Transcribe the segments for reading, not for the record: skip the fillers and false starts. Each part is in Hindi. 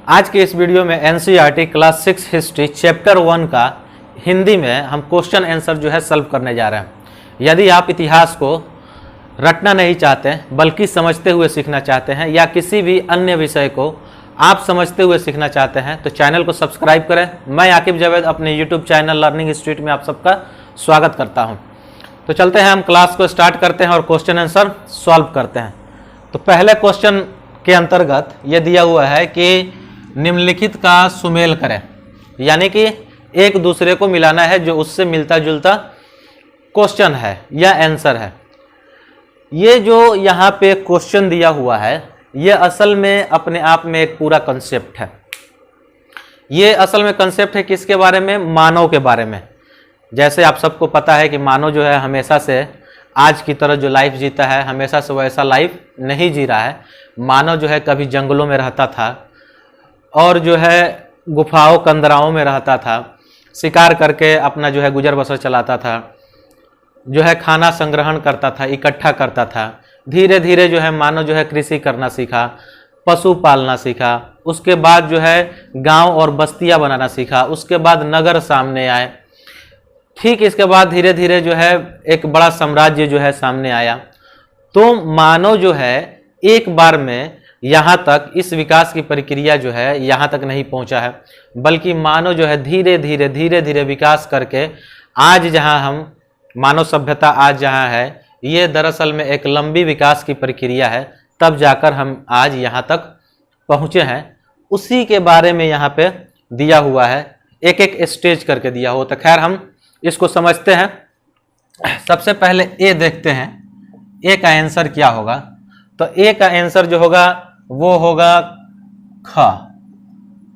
आज के इस वीडियो में एनसीईआरटी क्लास 6 हिस्ट्री चैप्टर 1 का हिंदी में हम क्वेश्चन आंसर जो है सॉल्व करने जा रहे हैं। यदि आप इतिहास को रटना नहीं चाहते बल्कि समझते हुए सीखना चाहते हैं या किसी भी अन्य विषय को आप समझते हुए सीखना चाहते हैं तो चैनल को सब्सक्राइब करें। मैं आकिब जावेद अपने यूट्यूब चैनल लर्निंग स्ट्रीट में आप सबका स्वागत करता हूं। तो चलते हैं, हम क्लास को स्टार्ट करते हैं और क्वेश्चन आंसर सॉल्व करते हैं। तो पहले क्वेश्चन के अंतर्गत ये दिया हुआ है कि निम्नलिखित का सुमेल करें, यानी कि एक दूसरे को मिलाना है जो उससे मिलता जुलता क्वेश्चन है या आंसर है। ये जो यहाँ पे क्वेश्चन दिया हुआ है ये असल में अपने आप में एक पूरा कंसेप्ट है। ये असल में कंसेप्ट है किसके बारे में? मानव के बारे में। जैसे आप सबको पता है कि मानव जो है हमेशा से आज की तरह जो लाइफ जीता है हमेशा से वैसा लाइफ नहीं जी रहा है। मानव जो है कभी जंगलों में रहता था और जो है गुफाओं कंदराओं में रहता था, शिकार करके अपना जो है गुजर बसर चलाता था, जो है खाना संग्रहण करता था, इकट्ठा करता था। धीरे धीरे जो है मानव जो है कृषि करना सीखा, पशु पालना सीखा, उसके बाद जो है गांव और बस्तियां बनाना सीखा, उसके बाद नगर सामने आए। ठीक इसके बाद धीरे धीरे जो है एक बड़ा साम्राज्य जो है सामने आया। तो मानव जो है एक बार में यहाँ तक इस विकास की प्रक्रिया जो है यहाँ तक नहीं पहुँचा है, बल्कि मानव जो है धीरे धीरे विकास करके आज जहाँ हम मानव सभ्यता आज जहाँ है ये दरअसल में एक लंबी विकास की प्रक्रिया है, तब जाकर हम आज यहाँ तक पहुँचे हैं। उसी के बारे में यहाँ पे दिया हुआ है, एक एक स्टेज करके दिया हुआ। तो खैर हम इसको समझते हैं। सबसे पहले ए देखते हैं, ए का आंसर क्या होगा। तो ए का आंसर जो होगा वो होगा ख।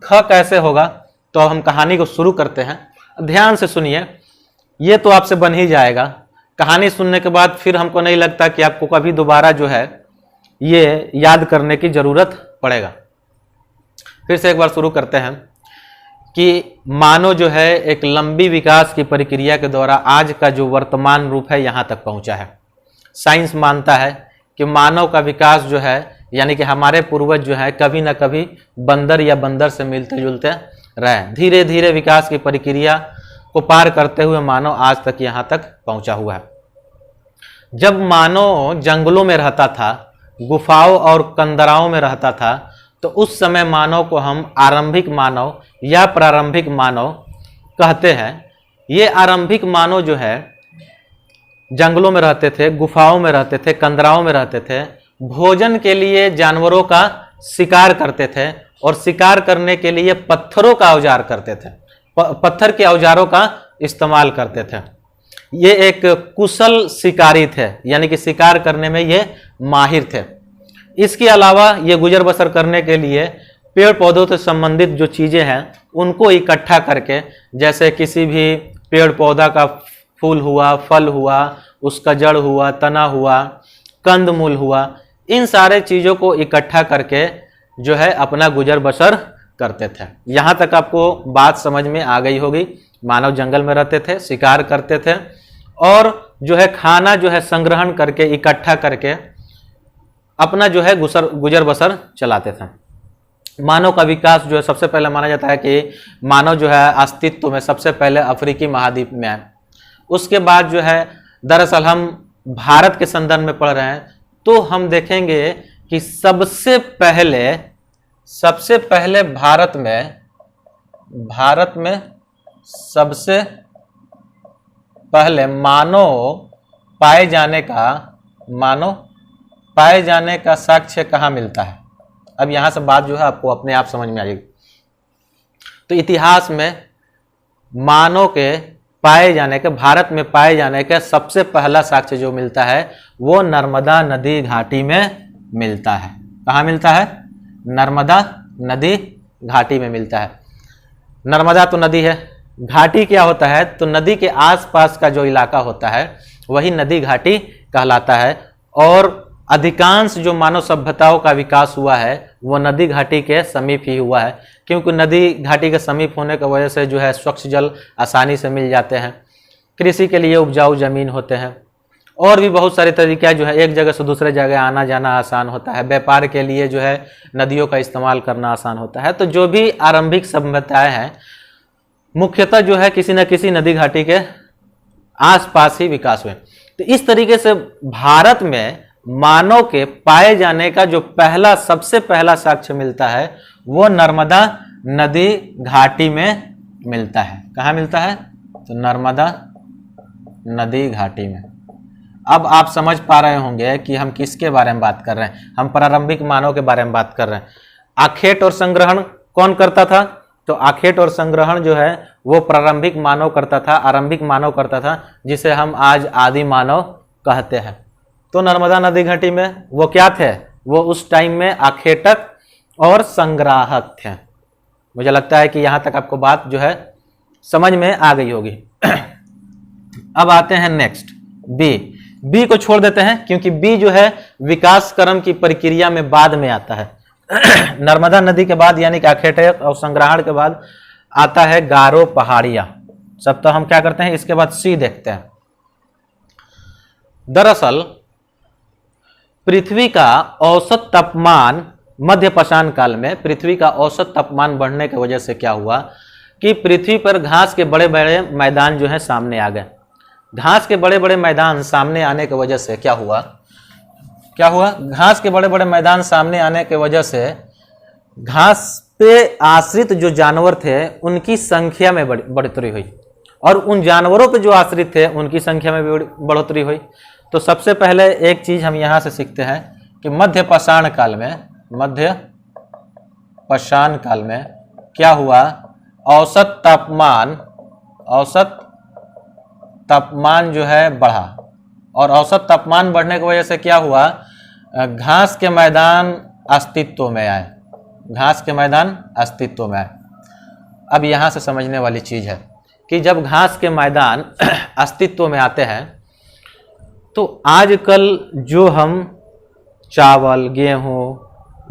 ख कैसे होगा? तो हम कहानी को शुरू करते हैं। ध्यान से सुनिए, ये तो आपसे बन ही जाएगा। कहानी सुनने के बाद फिर हमको नहीं लगता कि आपको कभी दोबारा जो है ये याद करने की जरूरत पड़ेगा। फिर से एक बार शुरू करते हैं कि मानव जो है एक लंबी विकास की प्रक्रिया के द्वारा आज का जो वर्तमान रूप है यहाँ तक पहुँचा है। साइंस मानता है कि मानव का विकास जो है यानी कि हमारे पूर्वज जो है कभी ना कभी बंदर या बंदर से मिलते जुलते रहे। धीरे धीरे विकास की प्रक्रिया को पार करते हुए मानव आज तक यहाँ तक पहुँचा हुआ है। जब मानव जंगलों में रहता था, गुफाओं और कंदराओं में रहता था, तो उस समय मानव को हम आरंभिक मानव या प्रारंभिक मानव कहते हैं। ये आरंभिक मानव जो है जंगलों में रहते थे, गुफाओं में रहते थे, कंदराओं में रहते थे, भोजन के लिए जानवरों का शिकार करते थे और शिकार करने के लिए पत्थरों का औजार करते थे, पत्थर के औजारों का इस्तेमाल करते थे। ये एक कुशल शिकारी थे, यानी कि शिकार करने में ये माहिर थे। इसके अलावा ये गुजर बसर करने के लिए पेड़ पौधों से संबंधित जो चीज़ें हैं उनको इकट्ठा करके, जैसे किसी भी पेड़ पौधा का फूल हुआ, फल हुआ, उसका जड़ हुआ, तना हुआ, कंदमूल हुआ, इन सारे चीज़ों को इकट्ठा करके जो है अपना गुजर बसर करते थे। यहाँ तक आपको बात समझ में आ गई होगी। मानव जंगल में रहते थे, शिकार करते थे और जो है खाना जो है संग्रहण करके इकट्ठा करके अपना जो है गुजर बसर चलाते थे। मानव का विकास जो है सबसे पहले माना जाता है कि मानव जो है अस्तित्व में सबसे पहले अफ्रीकी महाद्वीप में आए। उसके बाद जो है दरअसल हम भारत के संदर्भ में पढ़ रहे हैं तो हम देखेंगे कि सबसे पहले भारत में सबसे पहले मानव पाए जाने का साक्ष्य कहाँ मिलता है। अब यहाँ से बात जो है आपको अपने आप समझ में आ जाएगी। तो इतिहास में मानव के पाए जाने के, भारत में पाए जाने का सबसे पहला साक्ष्य जो मिलता है वो नर्मदा नदी घाटी में मिलता है। कहाँ मिलता है? नर्मदा नदी घाटी में मिलता है। नर्मदा तो नदी है, घाटी क्या होता है? तो नदी के आसपास का जो इलाका होता है वही नदी घाटी कहलाता है। और अधिकांश जो मानव सभ्यताओं का विकास हुआ है वो नदी घाटी के समीप ही हुआ है, क्योंकि नदी घाटी के समीप होने की वजह से जो है स्वच्छ जल आसानी से मिल जाते हैं, कृषि के लिए उपजाऊ जमीन होते हैं और भी बहुत सारे तरीके जो है, एक जगह से दूसरे जगह आना जाना आसान होता है, व्यापार के लिए जो है नदियों का इस्तेमाल करना आसान होता है। तो जो भी आरंभिक सभ्यताएं हैं मुख्यतः जो है किसी न किसी नदी घाटी के आसपास ही विकास हुए। तो इस तरीके से भारत में मानव के पाए जाने का जो सबसे पहला साक्ष्य मिलता है वो नर्मदा नदी घाटी में मिलता है। कहाँ मिलता है? तो नर्मदा नदी घाटी में। अब आप समझ पा रहे होंगे कि हम किसके बारे में बात कर रहे हैं। हम प्रारंभिक मानव के बारे में बात कर रहे हैं। आखेट और संग्रहण कौन करता था? तो आखेट और संग्रहण जो है वो प्रारंभिक मानव करता था, आरंभिक मानव करता था, जिसे हम आज आदि मानव कहते हैं। तो नर्मदा नदी घाटी में वो क्या थे? वो उस टाइम में आखेटक और संग्राहक थे। मुझे लगता है कि यहां तक आपको बात जो है समझ में आ गई होगी। अब आते हैं नेक्स्ट बी को छोड़ देते हैं क्योंकि बी जो है विकास क्रम की प्रक्रिया में बाद में आता है। नर्मदा नदी के बाद यानी कि आखेटक और संग्रहण के बाद आता है गारो पहाड़िया। सब तो हम क्या करते हैं, इसके बाद सी देखते हैं। दरअसल पृथ्वी का औसत तापमान मध्य पाषाण काल में पृथ्वी का औसत तापमान बढ़ने की वजह से क्या हुआ कि पृथ्वी पर घास के बड़े बड़े मैदान जो है सामने आ गए। घास के बड़े बड़े मैदान सामने आने की वजह से क्या हुआ? घास के बड़े बड़े मैदान सामने आने की वजह से घास पे आश्रित जो जानवर थे उनकी संख्या में बढ़ोतरी हुई और उन जानवरों पे जो आश्रित थे उनकी संख्या में भी बढ़ोतरी हुई। तो सबसे पहले एक चीज हम यहाँ से सीखते हैं कि मध्य पाषाण काल में क्या हुआ? औसत तापमान जो है बढ़ा और औसत तापमान बढ़ने की वजह से क्या हुआ? घास के मैदान अस्तित्व में आए। अब यहाँ से समझने वाली चीज है कि जब घास के मैदान अस्तित्व में आते हैं तो आजकल जो हम चावल, गेहूं,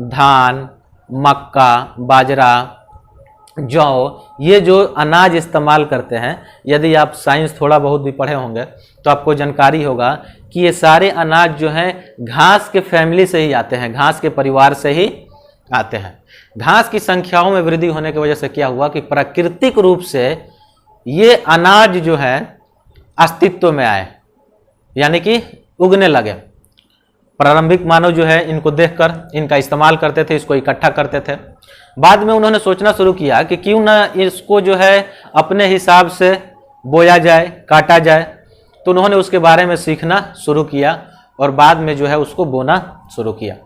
धान, मक्का, बाजरा, जौ ये जो अनाज इस्तेमाल करते हैं, यदि आप साइंस थोड़ा बहुत भी पढ़े होंगे तो आपको जानकारी होगा कि ये सारे अनाज जो हैं घास के फैमिली से ही आते हैं, घास के परिवार से ही आते हैं। घास की संख्याओं में वृद्धि होने की वजह से क्या हुआ कि प्राकृतिक रूप से ये अनाज जो है अस्तित्व में आए, यानी कि उगने लगे। प्रारंभिक मानव जो है इनको देखकर इनका इस्तेमाल करते थे, इसको इकट्ठा करते थे। बाद में उन्होंने सोचना शुरू किया कि क्यों ना इसको जो है अपने हिसाब से बोया जाए, काटा जाए। तो उन्होंने उसके बारे में सीखना शुरू किया और बाद में जो है उसको बोना शुरू किया।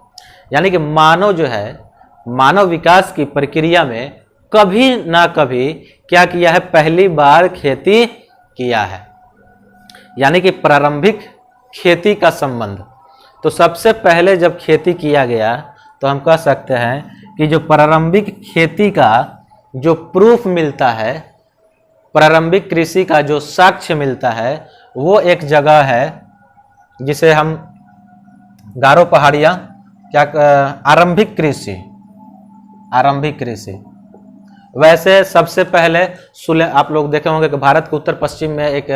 यानी कि मानव जो है मानव विकास की प्रक्रिया में कभी ना कभी क्या किया है? पहली बार खेती किया है, यानी कि प्रारंभिक खेती का संबंध। तो सबसे पहले जब खेती किया गया तो हम कह सकते हैं कि जो प्रारंभिक खेती का जो प्रूफ मिलता है, प्रारंभिक कृषि का जो साक्ष्य मिलता है, वो एक जगह है जिसे हम गारो पहाड़िया आरंभिक कृषि। वैसे सबसे पहले आप लोग देखे होंगे कि भारत के उत्तर पश्चिम में एक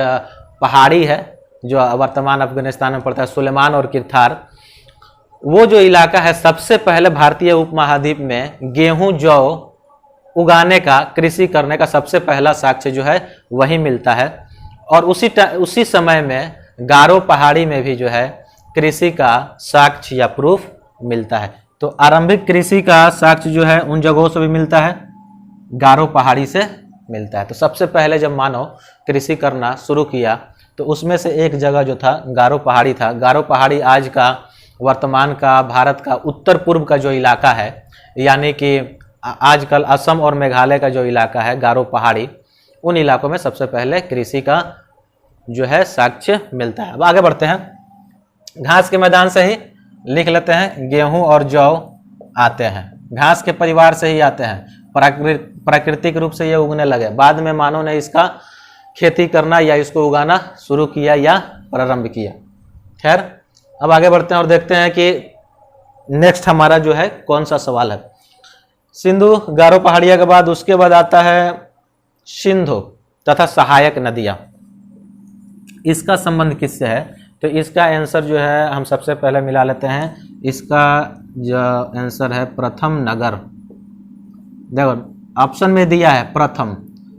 पहाड़ी है जो वर्तमान अफगानिस्तान में पड़ता है, सुलेमान और किरथार। वो जो इलाका है सबसे पहले भारतीय उपमहाद्वीप में गेहूं, जौ उगाने का, कृषि करने का सबसे पहला साक्ष्य जो है वही मिलता है। और उसी समय में गारो पहाड़ी में भी जो है कृषि का साक्ष्य या प्रूफ मिलता है। तो आरंभिक कृषि का साक्ष्य जो है उन जगहों से भी मिलता है, गारो पहाड़ी से मिलता है। तो सबसे पहले जब मानव कृषि करना शुरू किया तो उसमें से एक जगह जो था गारो पहाड़ी था। गारो पहाड़ी आज का वर्तमान का भारत का उत्तर पूर्व का जो इलाका है, यानी कि आजकल असम और मेघालय का जो इलाका है गारो पहाड़ी, उन इलाकों में सबसे पहले कृषि का जो है साक्ष्य मिलता है। अब आगे बढ़ते हैं। घास के मैदान से ही लिख लेते हैं, गेहूं और जौ आते हैं, घास के परिवार से ही आते हैं, प्राकृतिक रूप से ये उगने लगे। बाद में मानव ने इसका खेती करना या इसको उगाना शुरू किया या प्रारंभ किया। खैर, अब आगे बढ़ते हैं और देखते हैं कि नेक्स्ट हमारा जो है कौन सा सवाल है। सिंधु, गारो पहाड़िया के बाद उसके बाद आता है सिंधु तथा सहायक नदियां। इसका संबंध किससे है? तो इसका आंसर जो है हम सबसे पहले मिला लेते हैं। इसका जो आंसर है प्रथम नगर। देखो ऑप्शन में दिया है प्रथम,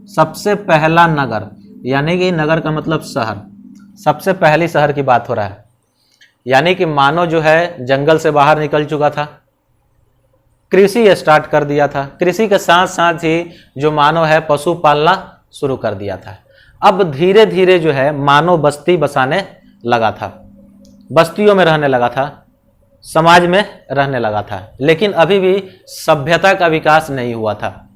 सबसे पहला नगर, यानी कि नगर का मतलब शहर, सबसे पहली शहर की बात हो रहा है। यानी कि मानव जो है जंगल से बाहर निकल चुका था, कृषि स्टार्ट कर दिया था, कृषि के साथ साथ ही जो मानव है पशु पालना शुरू कर दिया था। अब धीरे धीरे जो है मानव बस्ती बसाने लगा था, बस्तियों में रहने लगा था, समाज में रहने लगा था, लेकिन अभी भी सभ्यता का विकास नहीं हुआ था।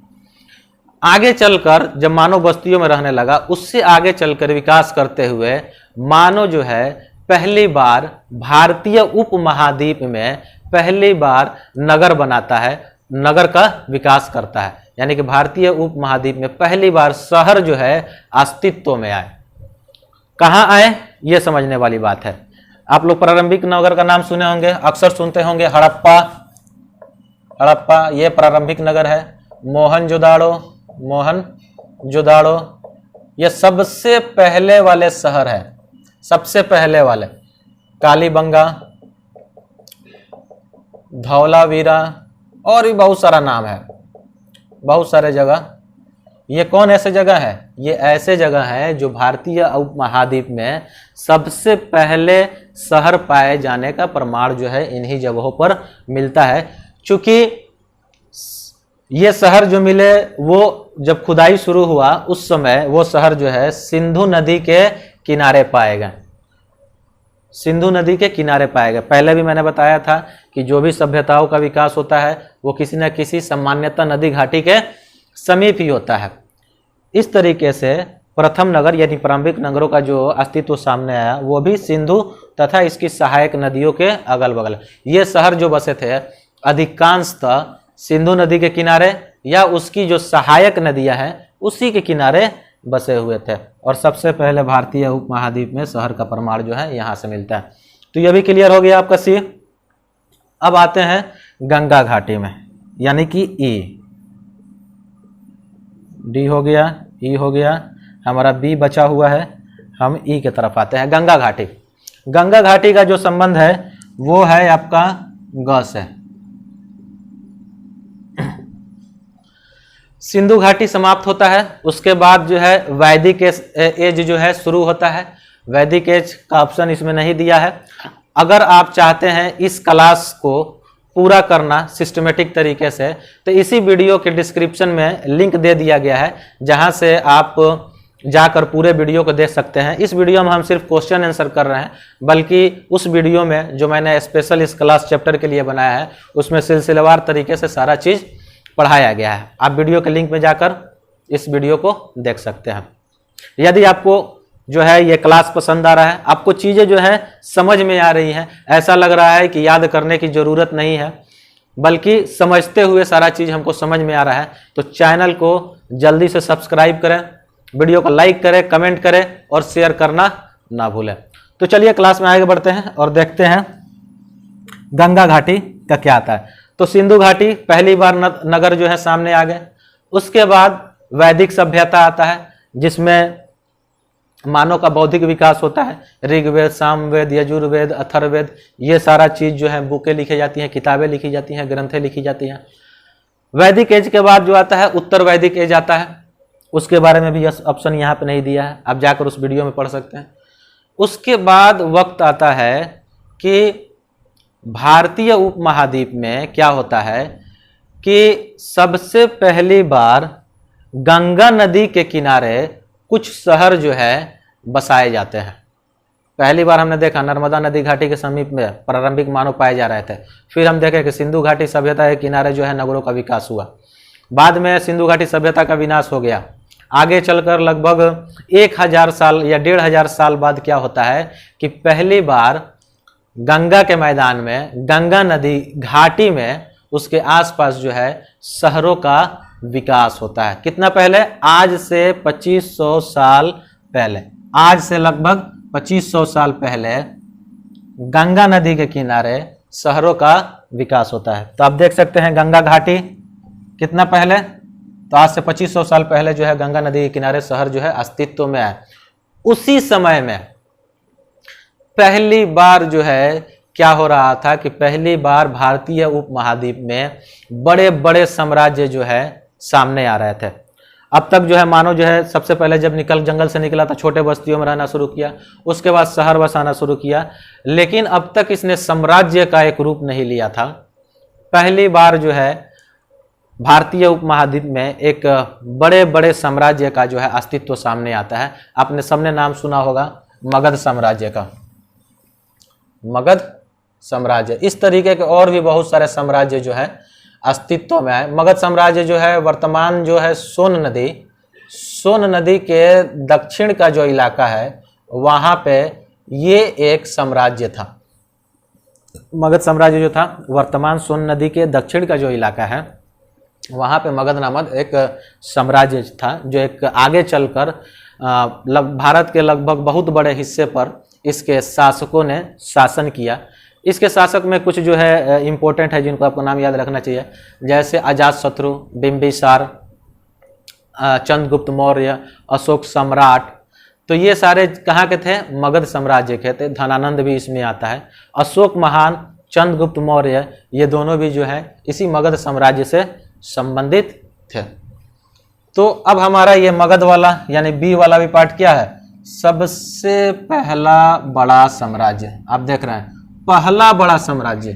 आगे चलकर जब मानव बस्तियों में रहने लगा, उससे आगे चलकर विकास करते हुए मानव जो है पहली बार भारतीय उपमहाद्वीप में पहली बार नगर बनाता है, नगर का विकास करता है। यानी कि भारतीय उपमहाद्वीप में पहली बार शहर जो है अस्तित्व में आए। कहाँ आए ये समझने वाली बात है। आप लोग प्रारंभिक नगर का नाम सुने होंगे, अक्सर सुनते होंगे हड़प्पा, हड़प्पा ये प्रारंभिक नगर है। मोहनजोदाड़ो, मोहनजोदाड़ो ये सबसे पहले वाले शहर है, सबसे पहले वाले। कालीबंगा, धौलावीरा और भी बहुत सारा नाम है, बहुत सारे जगह। ये कौन ऐसे जगह है? ये ऐसे जगह है जो भारतीय उपमहाद्वीप में सबसे पहले शहर पाए जाने का प्रमाण जो है इन्हीं जगहों पर मिलता है। चूंकि ये शहर जो मिले वो जब खुदाई शुरू हुआ उस समय वो शहर जो है सिंधु नदी के किनारे पाए गए, सिंधु नदी के किनारे पाए गए। पहले भी मैंने बताया था कि जो भी सभ्यताओं का विकास होता है वो किसी न किसी सामान्यतः नदी घाटी के समीप ही होता है। इस तरीके से प्रथम नगर यानी प्रारंभिक नगरों का जो अस्तित्व सामने आया वो भी सिंधु तथा इसकी सहायक नदियों के अगल बगल। ये शहर जो बसे थे अधिकांशतः सिंधु नदी के किनारे या उसकी जो सहायक नदियां हैं उसी के किनारे बसे हुए थे। और सबसे पहले भारतीय उपमहाद्वीप में शहर का प्रमाण जो है यहाँ से मिलता है। तो यह भी क्लियर हो गया आपका सी। अब आते हैं गंगा घाटी में, यानी कि ई, डी हो गया, ई हो गया, हमारा बी बचा हुआ है, हम ई के तरफ आते हैं। गंगा घाटी, गंगा घाटी का जो संबंध है वो है आपका ग से। सिंधु घाटी समाप्त होता है, उसके बाद जो है वैदिक एज जो है शुरू होता है। वैदिक एज का ऑप्शन इसमें नहीं दिया है। अगर आप चाहते हैं इस क्लास को पूरा करना सिस्टमेटिक तरीके से तो इसी वीडियो के डिस्क्रिप्शन में लिंक दे दिया गया है, जहां से आप जाकर पूरे वीडियो को देख सकते हैं। इस वीडियो में हम सिर्फ क्वेश्चन आंसर कर रहे हैं, बल्कि उस वीडियो में जो मैंने स्पेशल इस क्लास चैप्टर के लिए बनाया है उसमें सिलसिलेवार तरीके से सारा चीज़ पढ़ाया गया है। आप वीडियो के लिंक में जाकर इस वीडियो को देख सकते हैं। यदि आपको जो है ये क्लास पसंद आ रहा है, आपको चीज़ें जो है समझ में आ रही हैं, ऐसा लग रहा है कि याद करने की ज़रूरत नहीं है बल्कि समझते हुए सारा चीज़ हमको समझ में आ रहा है, तो चैनल को जल्दी से सब्सक्राइब करें, वीडियो को लाइक करें, कमेंट करें और शेयर करना ना भूलें। तो चलिए क्लास में आगे बढ़ते हैं और देखते हैं गंगा घाटी का क्या आता है। तो सिंधु घाटी पहली बार नगर जो है सामने आ गए। उसके बाद वैदिक सभ्यता आता है जिसमें मानव का बौद्धिक विकास होता है। ऋग्वेद, सामवेद, यजुर्वेद, अथर्ववेद ये सारा चीज़ जो है बुकें लिखी जाती हैं, किताबें लिखी जाती हैं, ग्रंथें लिखी जाती हैं। वैदिक एज के बाद जो आता है उत्तर वैदिक एज आता है, उसके बारे में भी ऑप्शन यहाँ पे नहीं दिया है, आप जाकर उस वीडियो में पढ़ सकते हैं। उसके बाद वक्त आता है कि भारतीय उपमहाद्वीप में क्या होता है कि सबसे पहली बार गंगा नदी के किनारे कुछ शहर जो है बसाए जाते हैं। पहली बार हमने देखा नर्मदा नदी घाटी के समीप में प्रारंभिक मानव पाए जा रहे थे। फिर हम देखें कि सिंधु घाटी सभ्यता के किनारे जो है नगरों का विकास हुआ। बाद में सिंधु घाटी सभ्यता का विनाश हो गया। आगे चलकर लगभग 1000 साल या 1500 साल बाद क्या होता है कि पहली बार गंगा के मैदान में, गंगा नदी घाटी में, उसके आसपास जो है शहरों का विकास होता है। कितना पहले? आज से 2500 साल पहले, आज से लगभग 2500 साल पहले गंगा नदी के किनारे शहरों का विकास होता है। तो आप देख सकते हैं गंगा घाटी कितना पहले, तो आज से 2500 साल पहले जो है गंगा नदी के किनारे शहर जो है अस्तित्व में है। उसी समय में पहली बार जो है क्या हो रहा था कि पहली बार भारतीय उपमहाद्वीप में बड़े बड़े साम्राज्य जो है सामने आ रहे थे। अब तक जो है मानव जो है सबसे पहले जब जंगल से निकला था छोटे बस्तियों में रहना शुरू किया, उसके बाद शहर बसाना शुरू किया, लेकिन अब तक इसने साम्राज्य का एक रूप नहीं लिया था। पहली बार जो है भारतीय उपमहाद्वीप में एक बड़े बड़े साम्राज्य का जो है अस्तित्व सामने आता है। आपने सबने नाम सुना होगा मगध साम्राज्य का, मगध साम्राज्य। इस तरीके के और भी बहुत सारे साम्राज्य जो है अस्तित्व में है। मगध साम्राज्य जो है वर्तमान जो है सोन नदी के दक्षिण का जो इलाका है वहाँ पे ये एक साम्राज्य था। मगध साम्राज्य जो था वर्तमान सोन नदी के दक्षिण का जो इलाका है वहाँ पे मगध नामक एक साम्राज्य था, जो एक आगे चलकर भारत के लगभग बहुत बड़े हिस्से पर इसके शासकों ने शासन किया। इसके शासक में कुछ जो है इम्पोर्टेंट है जिनको आपको नाम याद रखना चाहिए, जैसे अजातशत्रु, बिंबिसार, चंद्रगुप्त मौर्य, अशोक सम्राट। तो ये सारे कहाँ के थे? मगध साम्राज्य के थे। धनानंद भी इसमें आता है। अशोक महान, चंद्रगुप्त मौर्य, ये दोनों भी जो है इसी मगध साम्राज्य से संबंधित थे। तो अब हमारा ये मगध वाला यानी बी वाला भी पार्ट क्या है? सबसे पहला बड़ा साम्राज्य। आप देख रहे हैं पहला बड़ा साम्राज्य,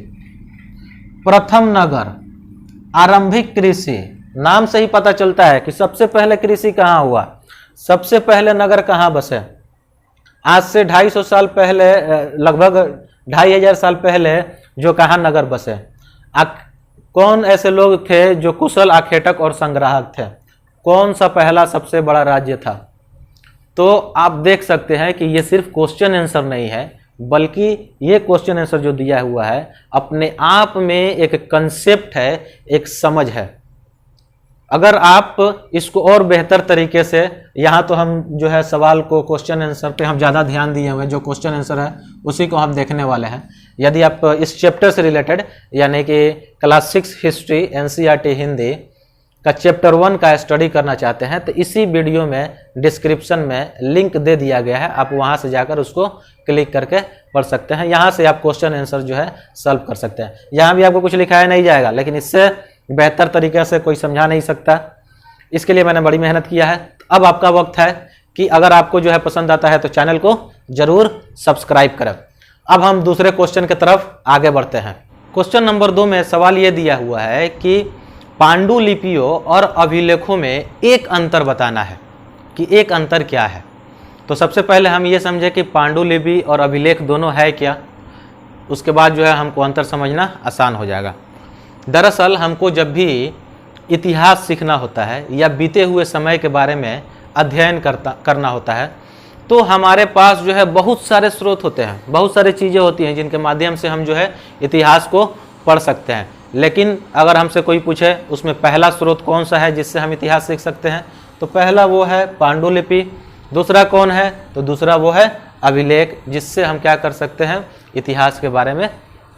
प्रथम नगर, आरंभिक कृषि। नाम से ही पता चलता है कि सबसे पहले कृषि कहाँ हुआ, सबसे पहले नगर कहाँ बसे। आज से 250 साल पहले, लगभग 2500 साल पहले जो कहाँ नगर बसे। कौन ऐसे लोग थे जो कुशल आखेटक और संग्राहक थे? कौन सा पहला सबसे बड़ा राज्य था? तो आप देख सकते हैं कि ये सिर्फ क्वेश्चन आंसर नहीं है, बल्कि ये क्वेश्चन आंसर जो दिया हुआ है अपने आप में एक कंसेप्ट है, एक समझ है। अगर आप इसको और बेहतर तरीके से, यहाँ तो हम जो है सवाल को क्वेश्चन आंसर पे हम ज़्यादा ध्यान दिए हुए हैं, जो क्वेश्चन आंसर है उसी को हम देखने वाले हैं। यदि आप इस चैप्टर से रिलेटेड यानी कि क्लास 6 हिस्ट्री एनसीईआरटी हिंदी का चैप्टर 1 का स्टडी करना चाहते हैं तो इसी वीडियो में डिस्क्रिप्शन में लिंक दे दिया गया है, आप वहां से जाकर उसको क्लिक करके पढ़ सकते हैं। यहाँ से आप क्वेश्चन आंसर जो है सॉल्व कर सकते हैं। यहाँ भी आपको कुछ लिखाया नहीं जाएगा, लेकिन इससे बेहतर तरीके से कोई समझा नहीं सकता। इसके लिए मैंने बड़ी मेहनत किया है। अब आपका वक्त है कि अगर आपको जो है पसंद आता है तो चैनल को जरूर सब्सक्राइब करें। अब हम दूसरे क्वेश्चन की तरफ आगे बढ़ते हैं। क्वेश्चन नंबर 2 में सवाल ये दिया हुआ है कि पांडुलिपियों और अभिलेखों में एक अंतर बताना है कि एक अंतर क्या है। तो सबसे पहले हम ये समझे कि पांडुलिपि और अभिलेख दोनों है क्या, उसके बाद जो है हमको अंतर समझना आसान हो जाएगा। दरअसल हमको जब भी इतिहास सीखना होता है या बीते हुए समय के बारे में अध्ययन करना होता है तो हमारे पास जो है बहुत सारे स्रोत होते हैं, बहुत सारी चीज़ें होती हैं जिनके माध्यम से हम जो है इतिहास को पढ़ सकते हैं। लेकिन अगर हमसे कोई पूछे उसमें पहला स्रोत कौन सा है जिससे हम इतिहास सीख सकते हैं, तो पहला वो है पांडुलिपि। दूसरा कौन है? तो दूसरा वो है अभिलेख, जिससे हम क्या कर सकते हैं, इतिहास के बारे में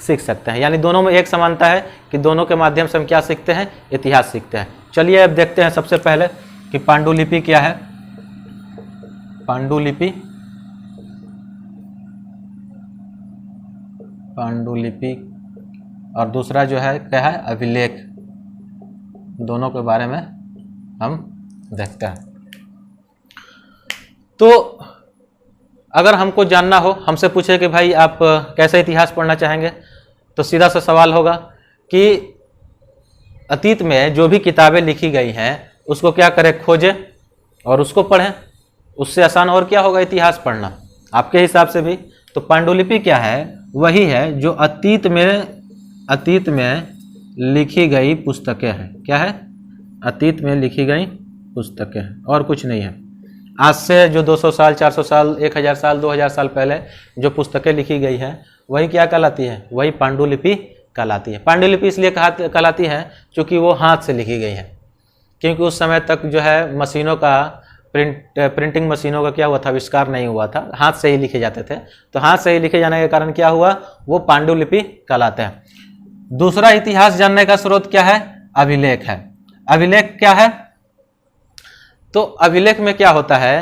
सीख सकते हैं। यानी दोनों में एक समानता है कि दोनों के माध्यम से हम क्या सीखते हैं, इतिहास सीखते हैं। चलिए अब देखते हैं सबसे पहले कि पांडुलिपि क्या है। पांडुलिपि, पांडुलिपि और दूसरा जो है क्या है, अभिलेख। दोनों के बारे में हम देखते हैं। तो अगर हमको जानना हो, हमसे पूछे कि भाई आप कैसे इतिहास पढ़ना चाहेंगे, तो सीधा सा सवाल होगा कि अतीत में जो भी किताबें लिखी गई हैं उसको क्या करें, खोजें और उसको पढ़ें। उससे आसान और क्या होगा इतिहास पढ़ना आपके हिसाब से भी। तो पांडुलिपि क्या है? वही है जो अतीत में लिखी गई पुस्तकें हैं। क्या है? अतीत में लिखी गई पुस्तकें हैं और कुछ नहीं है। आज से जो 200 साल, 400 साल, 1000 साल, 2000 साल पहले जो पुस्तकें लिखी गई हैं वही क्या कहलाती है? वही पांडुलिपि कहलाती है। पांडुलिपि इसलिए कहलाती है क्योंकि वो हाथ से लिखी गई है, क्योंकि उस समय तक जो है मशीनों का प्रिंटिंग मशीनों का क्या हुआ था, आविष्कार नहीं हुआ था, हाथ से ही लिखे जाते थे। तो हाथ से ही लिखे जाने के कारण क्या हुआ, वो पांडुलिपि कहलाते हैं। दूसरा इतिहास जानने का स्रोत क्या है? अभिलेख है। अभिलेख क्या है? तो अभिलेख में क्या होता है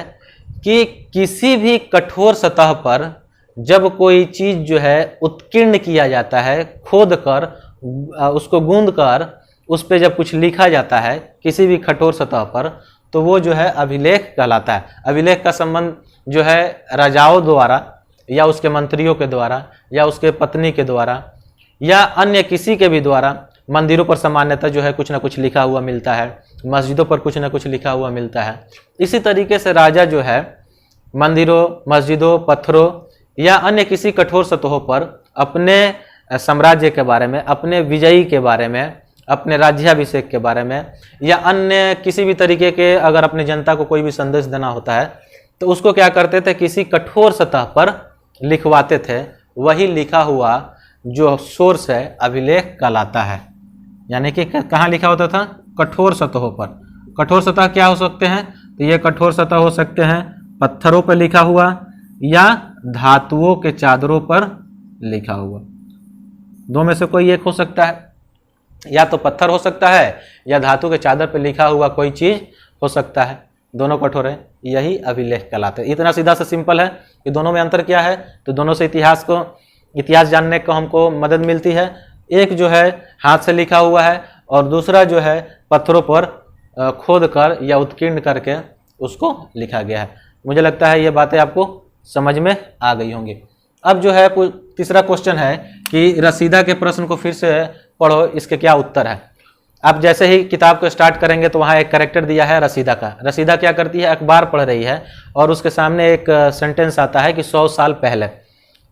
कि किसी भी कठोर सतह पर जब कोई चीज जो है उत्कीर्ण किया जाता है, खोद कर उसको गूंद कर उस पर जब कुछ लिखा जाता है किसी भी कठोर सतह पर, तो वो जो है अभिलेख कहलाता है। अभिलेख का संबंध जो है राजाओं द्वारा या उसके मंत्रियों के द्वारा या उसके पत्नी के द्वारा या अन्य किसी के भी द्वारा, मंदिरों पर सामान्यतः जो है कुछ ना कुछ लिखा हुआ मिलता है, मस्जिदों पर कुछ ना कुछ लिखा हुआ मिलता है। इसी तरीके से राजा जो है मंदिरों, मस्जिदों, पत्थरों या अन्य किसी कठोर सतहों पर अपने साम्राज्य के बारे में, अपने विजयी के बारे में, अपने राज्याभिषेक के बारे में या अन्य किसी भी तरीके के अगर अपनी जनता को कोई भी संदेश देना होता है तो उसको क्या करते थे, किसी कठोर सतह पर लिखवाते थे। वही लिखा हुआ जो सोर्स है अभिलेख कहलाता है। यानी कि कहाँ लिखा होता था, कठोर सतहों पर। कठोर सतह क्या हो सकते हैं, तो ये कठोर सतह हो सकते हैं पत्थरों पर लिखा हुआ या धातुओं के चादरों पर लिखा हुआ। दो में से कोई एक हो सकता है, या तो पत्थर हो सकता है या धातु के चादर पर लिखा हुआ कोई चीज हो सकता है। दोनों कठोर है, यही अभिलेख कहलाते हैं। इतना सीधा सा सिंपल है कि दोनों में अंतर क्या है, तो दोनों से इतिहास जानने को हमको मदद मिलती है। एक जो है हाथ से लिखा हुआ है और दूसरा जो है पत्थरों पर खोद कर या उत्कीर्ण करके उसको लिखा गया है। मुझे लगता है ये बातें आपको समझ में आ गई होंगी। अब जो है तीसरा क्वेश्चन है कि रसीदा के प्रश्न को फिर से पढ़ो, इसके क्या उत्तर है। आप जैसे ही किताब को स्टार्ट करेंगे तो वहाँ एक कैरेक्टर दिया है रसीदा का। रसीदा क्या करती है, अखबार पढ़ रही है और उसके सामने एक सेंटेंस आता है कि 100 साल पहले।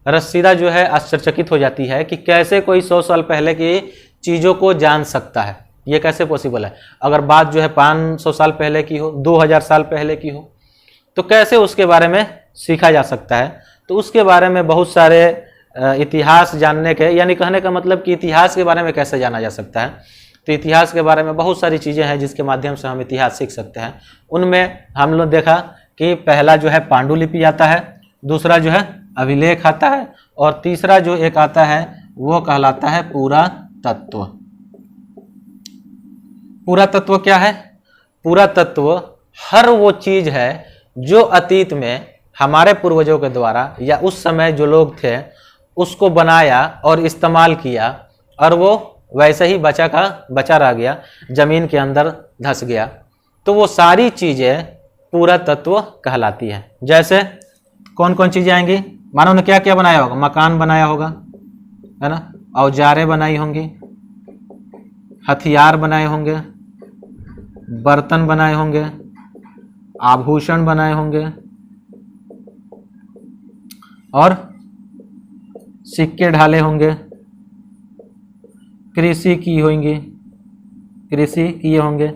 रसीदा जो है आश्चर्यचकित हो जाती है कि कैसे कोई 100 साल पहले की चीज़ों को जान सकता है, ये कैसे पॉसिबल है। अगर बात जो है 500 साल पहले की हो, 2000 साल पहले की हो, तो कैसे उसके बारे में सीखा जा सकता है। तो उसके बारे में बहुत सारे इतिहास जानने के, यानी कहने का मतलब कि इतिहास के बारे में कैसे जाना जा सकता है, तो इतिहास के बारे में बहुत सारी चीज़ें हैं जिसके माध्यम से हम इतिहास सीख सकते हैं। उनमें हम लोग देखा कि पहला जो है पांडुलिपि आता है, दूसरा जो है अभिलेख आता है और तीसरा जो एक आता है वो कहलाता है पुरातत्व। पुरातत्व क्या है, पुरातत्व हर वो चीज़ है जो अतीत में हमारे पूर्वजों के द्वारा या उस समय जो लोग थे उसको बनाया और इस्तेमाल किया और वो वैसे ही बचा का बचा रह गया, जमीन के अंदर धंस गया, तो वो सारी चीज़ें पुरातत्व कहलाती हैं। जैसे कौन कौन चीज़ें आएंगी, मानव ने क्या क्या बनाया होगा, मकान बनाया होगा, है ना, औजारें बनाई होंगी, हथियार बनाए होंगे, बर्तन बनाए होंगे, आभूषण बनाए होंगे और सिक्के ढाले होंगे, कृषि की होंगी, कृषि किए होंगे,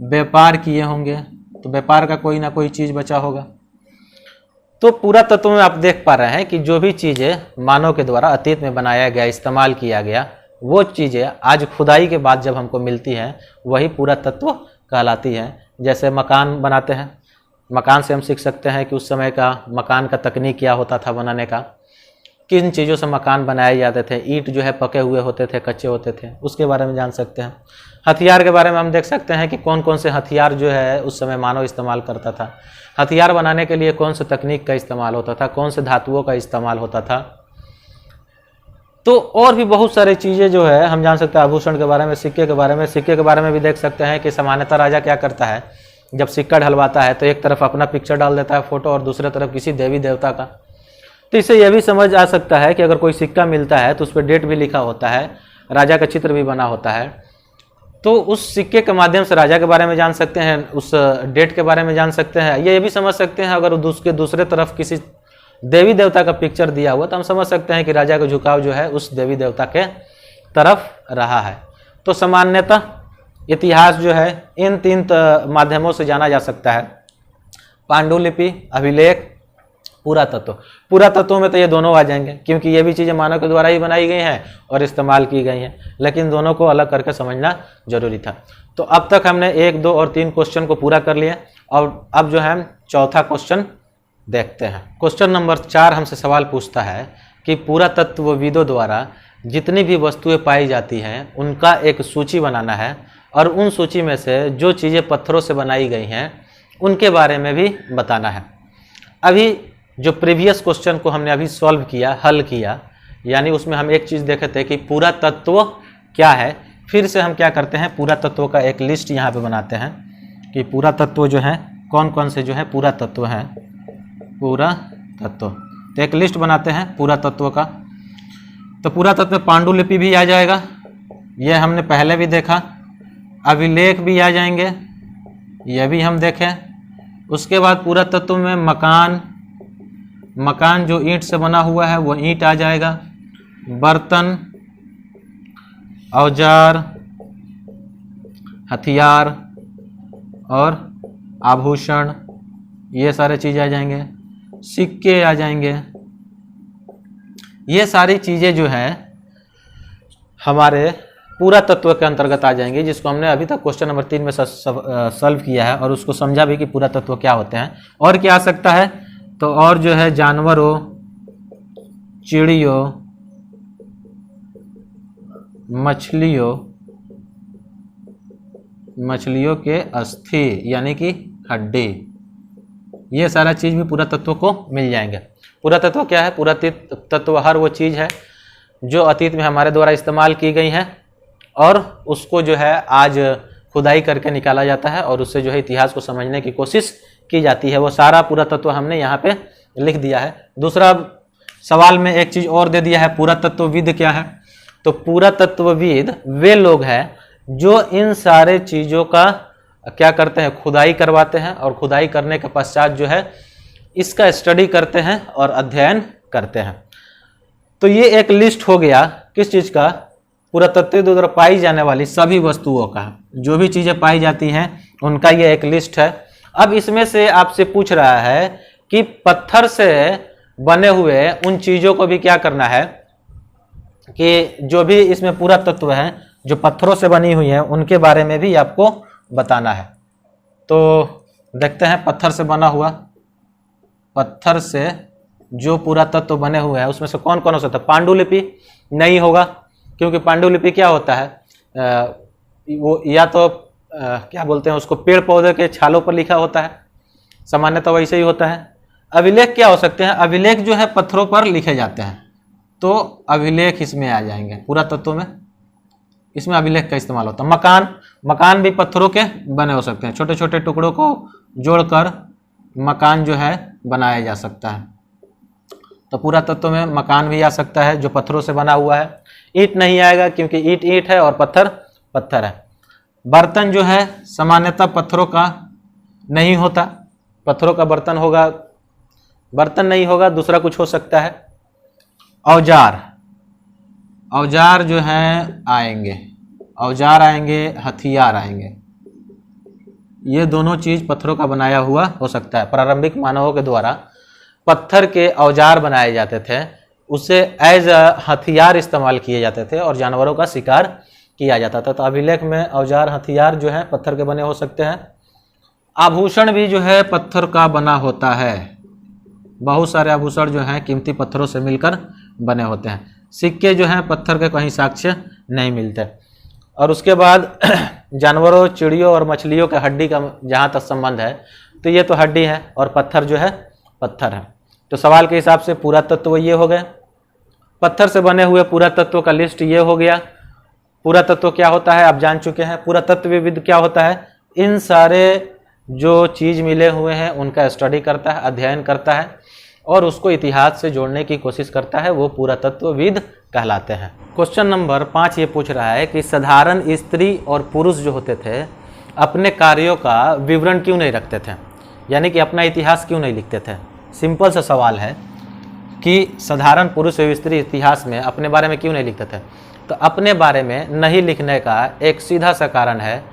व्यापार किए होंगे, तो व्यापार का कोई ना कोई चीज़ बचा होगा। तो पुरातत्व में आप देख पा रहे हैं कि जो भी चीज़ें मानव के द्वारा अतीत में बनाया गया, इस्तेमाल किया गया, वो चीज़ें आज खुदाई के बाद जब हमको मिलती हैं वही पुरातत्व कहलाती हैं। जैसे मकान बनाते हैं, मकान से हम सीख सकते हैं कि उस समय का मकान का तकनीक क्या होता था बनाने का, किन चीज़ों से मकान बनाए जाते थे। ईंट जो है पके हुए होते थे, कच्चे होते थे, उसके बारे में जान सकते हैं। हथियार के बारे में हम देख सकते हैं कि कौन कौन से हथियार जो है उस समय मानव इस्तेमाल करता था, हथियार बनाने के लिए कौन से तकनीक का इस्तेमाल होता था, कौन से धातुओं का इस्तेमाल होता था। तो और भी बहुत सारी चीज़ें जो है हम जान सकते हैं। आभूषण के बारे में, सिक्के के बारे में भी देख सकते हैं कि सामान्यतः राजा क्या करता है, जब सिक्का ढलवाता है तो एक तरफ अपना पिक्चर डाल देता है फोटो और दूसरे तरफ किसी देवी देवता का। तो इससे यह भी समझ आ सकता है कि अगर कोई सिक्का मिलता है तो उस पर डेट भी लिखा होता है, राजा का चित्र भी बना होता है, तो उस सिक्के के माध्यम से राजा के बारे में जान सकते हैं, उस डेट के बारे में जान सकते हैं। ये भी समझ सकते हैं अगर उसके दूसरे तरफ किसी देवी देवता का पिक्चर दिया हुआ तो हम समझ सकते हैं कि राजा का झुकाव जो है उस देवी देवता के तरफ रहा है। तो सामान्यतः इतिहास जो है इन तीन माध्यमों से जाना जा सकता है, पांडुलिपि, अभिलेख, पुरातत्व। पुरातत्व में तो ये दोनों आ जाएंगे क्योंकि ये भी चीज़ें मानव के द्वारा ही बनाई गई हैं और इस्तेमाल की गई हैं, लेकिन दोनों को अलग करके समझना जरूरी था। तो अब तक हमने 1, 2 और 3 क्वेश्चन को पूरा कर लिया और अब जो है हम चौथा क्वेश्चन देखते हैं। क्वेश्चन नंबर 4 हमसे सवाल पूछता है कि पुरातत्वविदों द्वारा जितनी भी वस्तुएं पाई जाती हैं उनका एक सूची बनाना है और उन सूची में से जो चीज़ें पत्थरों से बनाई गई हैं उनके बारे में भी बताना है। अभी जो प्रीवियस क्वेश्चन को हमने अभी सॉल्व किया, हल किया, यानी उसमें हम एक चीज़ देखे थे कि पूरा तत्व क्या है। फिर से हम क्या करते हैं, पूरा तत्वों का एक लिस्ट यहाँ पे बनाते हैं कि पूरा तत्व जो है कौन कौन से जो है पूरा तत्व हैं, पूरा तत्व। तो एक लिस्ट बनाते हैं पूरा तत्व का। तो पूरा तत्व में पांडुलिपि भी आ जाएगा, ये हमने पहले भी देखा। अभिलेख भी आ जाएंगे, यह भी हम देखें। उसके बाद पूरा तत्व में मकान, मकान जो ईंट से बना हुआ है वो ईंट आ जाएगा। बर्तन, औजार, हथियार और आभूषण, ये सारे चीज़ आ जाएंगे। सिक्के आ जाएंगे। ये सारी चीज़ें जो है हमारे पूरा तत्व के अंतर्गत आ जाएंगे, जिसको हमने अभी तक क्वेश्चन नंबर 3 में सॉल्व किया है और उसको समझा भी कि पूरा तत्व क्या होते हैं। और क्या आ सकता है, तो और जो है जानवरों, चिड़ियों, मछलियों के अस्थि यानी कि हड्डी, ये सारा चीज़ भी पूरा तत्व को मिल जाएंगे। पूरा तत्व क्या है, पूरा तत्व हर वो चीज़ है जो अतीत में हमारे द्वारा इस्तेमाल की गई है और उसको जो है आज खुदाई करके निकाला जाता है और उससे जो है इतिहास को समझने की कोशिश की जाती है। वो सारा पूरा तत्व हमने यहाँ पे लिख दिया है। दूसरा सवाल में एक चीज़ और दे दिया है, पूरा तत्वविद क्या है। तो पूरा तत्वविद वे लोग हैं जो इन सारे चीज़ों का क्या करते हैं, खुदाई करवाते हैं और खुदाई करने के पश्चात जो है इसका स्टडी करते हैं और अध्ययन करते हैं। तो ये एक लिस्ट हो गया किस चीज़ का, पुरातत्व द्वारा पाई जाने वाली सभी वस्तुओं का, जो भी चीज़ें पाई जाती हैं उनका ये एक लिस्ट है। अब इसमें से आपसे पूछ रहा है कि पत्थर से बने हुए उन चीज़ों को भी क्या करना है कि जो भी इसमें पूरा तत्व है जो पत्थरों से बनी हुई है उनके बारे में भी आपको बताना है। तो देखते हैं पत्थर से बना हुआ, पत्थर से जो पूरा तत्व बने हुए हैं उसमें से कौन कौन हो सकता है। पांडुलिपि नहीं होगा, क्योंकि पांडुलिपि क्या होता है, वो या तो क्या बोलते हैं उसको, पेड़ पौधे के छालों पर लिखा होता है, सामान्यतः वैसे ही होता है। अभिलेख क्या हो सकते हैं, अभिलेख जो है पत्थरों पर लिखे जाते हैं, तो अभिलेख इसमें आ जाएंगे। पूरा तत्व में इसमें अभिलेख का इस्तेमाल होता है। मकान, मकान भी पत्थरों के बने हो सकते हैं, छोटे छोटे टुकड़ों को जोड़कर मकान जो है बनाया जा सकता है। तो पूरा तत्व में मकान भी आ सकता है जो पत्थरों से बना हुआ है। ईंट नहीं आएगा क्योंकि ईंट ईंट है और पत्थर पत्थर है। बर्तन जो है सामान्यतः पत्थरों का नहीं होता, पत्थरों का बर्तन होगा, बर्तन नहीं होगा, दूसरा कुछ हो सकता है। औजार, औजार जो है आएंगे, औजार आएंगे, हथियार आएंगे। ये दोनों चीज पत्थरों का बनाया हुआ हो सकता है। प्रारंभिक मानवों के द्वारा पत्थर के औजार बनाए जाते थे, उसे एज हथियार इस्तेमाल किए जाते थे और जानवरों का शिकार किया जाता था। तो अभिलेख में औजार हथियार जो है पत्थर के बने हो सकते हैं। आभूषण भी जो है पत्थर का बना होता है, बहुत सारे आभूषण जो हैं कीमती पत्थरों से मिलकर बने होते हैं। सिक्के जो हैं पत्थर के कहीं साक्ष्य नहीं मिलते। और उसके बाद जानवरों, चिड़ियों और मछलियों के हड्डी का जहाँ तक संबंध है, तो ये तो हड्डी है और पत्थर जो है पत्थर है। तो सवाल के हिसाब से पूरा तत्व ये हो गए, पत्थर से बने हुए पूरा तत्व का लिस्ट ये हो गया। पूरा तत्व क्या होता है आप जान चुके हैं। पूरा तत्वविद क्या होता है, इन सारे जो चीज़ मिले हुए हैं उनका स्टडी करता है, अध्ययन करता है और उसको इतिहास से जोड़ने की कोशिश करता है, वो पुरातत्वविद कहलाते हैं। क्वेश्चन नंबर 5 ये पूछ रहा है कि साधारण स्त्री और पुरुष जो होते थे अपने कार्यों का विवरण क्यों नहीं रखते थे, यानी कि अपना इतिहास क्यों नहीं लिखते थे। सिंपल सा सवाल है कि साधारण पुरुष एवं स्त्री इतिहास में अपने बारे में क्यों नहीं लिखते थे। तो अपने बारे में नहीं लिखने का एक सीधा सा कारण है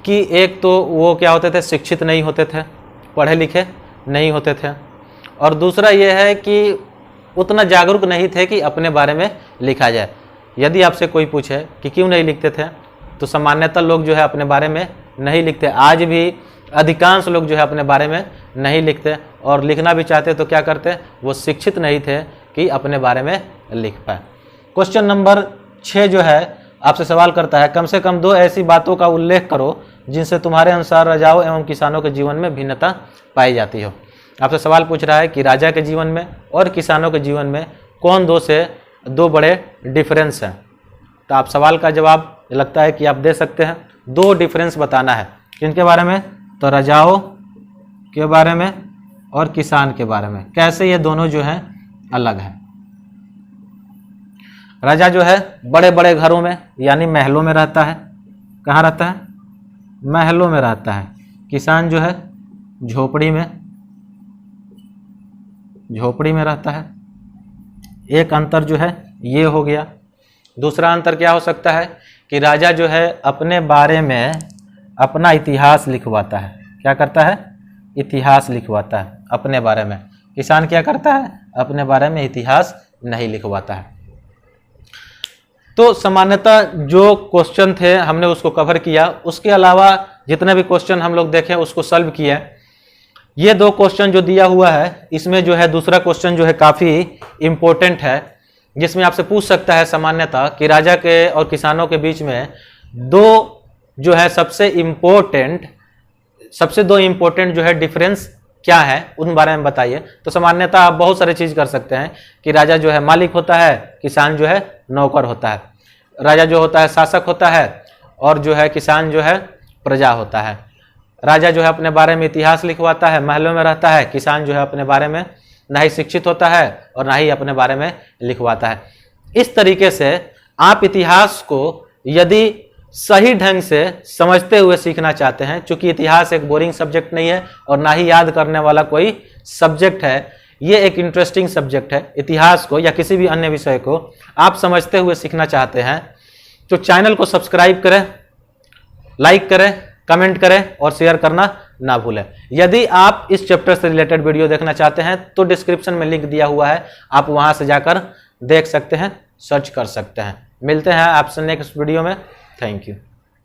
कि एक तो वो क्या होते थे, शिक्षित नहीं होते थे, पढ़े लिखे नहीं होते थे, और दूसरा ये है कि उतना जागरूक नहीं थे कि अपने बारे में लिखा जाए। यदि आपसे कोई पूछे कि क्यों नहीं लिखते थे, तो सामान्यतः लोग जो है अपने बारे में नहीं लिखते। आज भी अधिकांश लोग जो है अपने बारे में नहीं लिखते, और लिखना भी चाहते तो क्या करते, वो शिक्षित नहीं थे कि अपने बारे में लिख पाए। क्वेश्चन नंबर 6 जो है आपसे सवाल करता है, कम से कम 2 ऐसी बातों का उल्लेख करो जिनसे तुम्हारे अनुसार राजाओं एवं किसानों के जीवन में भिन्नता पाई जाती हो। आपसे सवाल पूछ रहा है कि राजा के जीवन में और किसानों के जीवन में कौन दो बड़े डिफरेंस हैं। तो आप सवाल का जवाब लगता है कि आप दे सकते हैं। 2 डिफरेंस बताना है। किनके बारे में? तो राजाओं के बारे में और किसान के बारे में। कैसे ये दोनों जो हैं अलग हैं। राजा जो है बड़े बड़े घरों में यानी महलों में रहता है। कहाँ रहता है? महलों में रहता है। किसान जो है झोपड़ी में रहता है। एक अंतर जो है ये हो गया। दूसरा अंतर क्या हो सकता है कि राजा जो है अपने बारे में अपना इतिहास लिखवाता है। क्या करता है? इतिहास लिखवाता है अपने बारे में। किसान क्या करता है? अपने बारे में इतिहास नहीं लिखवाता है। तो सामान्यतः जो क्वेश्चन थे हमने उसको कवर किया। उसके अलावा जितने भी क्वेश्चन हम लोग देखें उसको सॉल्व किए। ये 2 क्वेश्चन जो दिया हुआ है इसमें जो है दूसरा क्वेश्चन जो है काफ़ी इम्पोर्टेंट है, जिसमें आपसे पूछ सकता है सामान्यतः कि राजा के और किसानों के बीच में 2 जो है सबसे दो इम्पोर्टेंट जो है डिफरेंस क्या है उन बारे में बताइए। तो सामान्यतः आप बहुत सारी चीज़ कर सकते हैं कि राजा जो है मालिक होता है, किसान जो है नौकर होता है। राजा जो होता है शासक होता है और जो है किसान जो है प्रजा होता है। राजा जो है अपने बारे में इतिहास लिखवाता है, महलों में रहता है। किसान जो है अपने बारे में ना ही शिक्षित होता है और ना ही अपने बारे में लिखवाता है। इस तरीके से आप इतिहास को यदि सही ढंग से समझते हुए सीखना चाहते हैं, चूंकि इतिहास एक बोरिंग सब्जेक्ट नहीं है और ना ही याद करने वाला कोई सब्जेक्ट है, ये एक इंटरेस्टिंग सब्जेक्ट है। इतिहास को या किसी भी अन्य विषय को आप समझते हुए सीखना चाहते हैं तो चैनल को सब्सक्राइब करें, लाइक करें, कमेंट करें और शेयर करना ना भूलें। यदि आप इस चैप्टर से रिलेटेड वीडियो देखना चाहते हैं तो डिस्क्रिप्शन में लिंक दिया हुआ है, आप वहां से जाकर देख सकते हैं, सर्च कर सकते हैं। मिलते हैं आपसे नेक्स्ट वीडियो में। Thank you.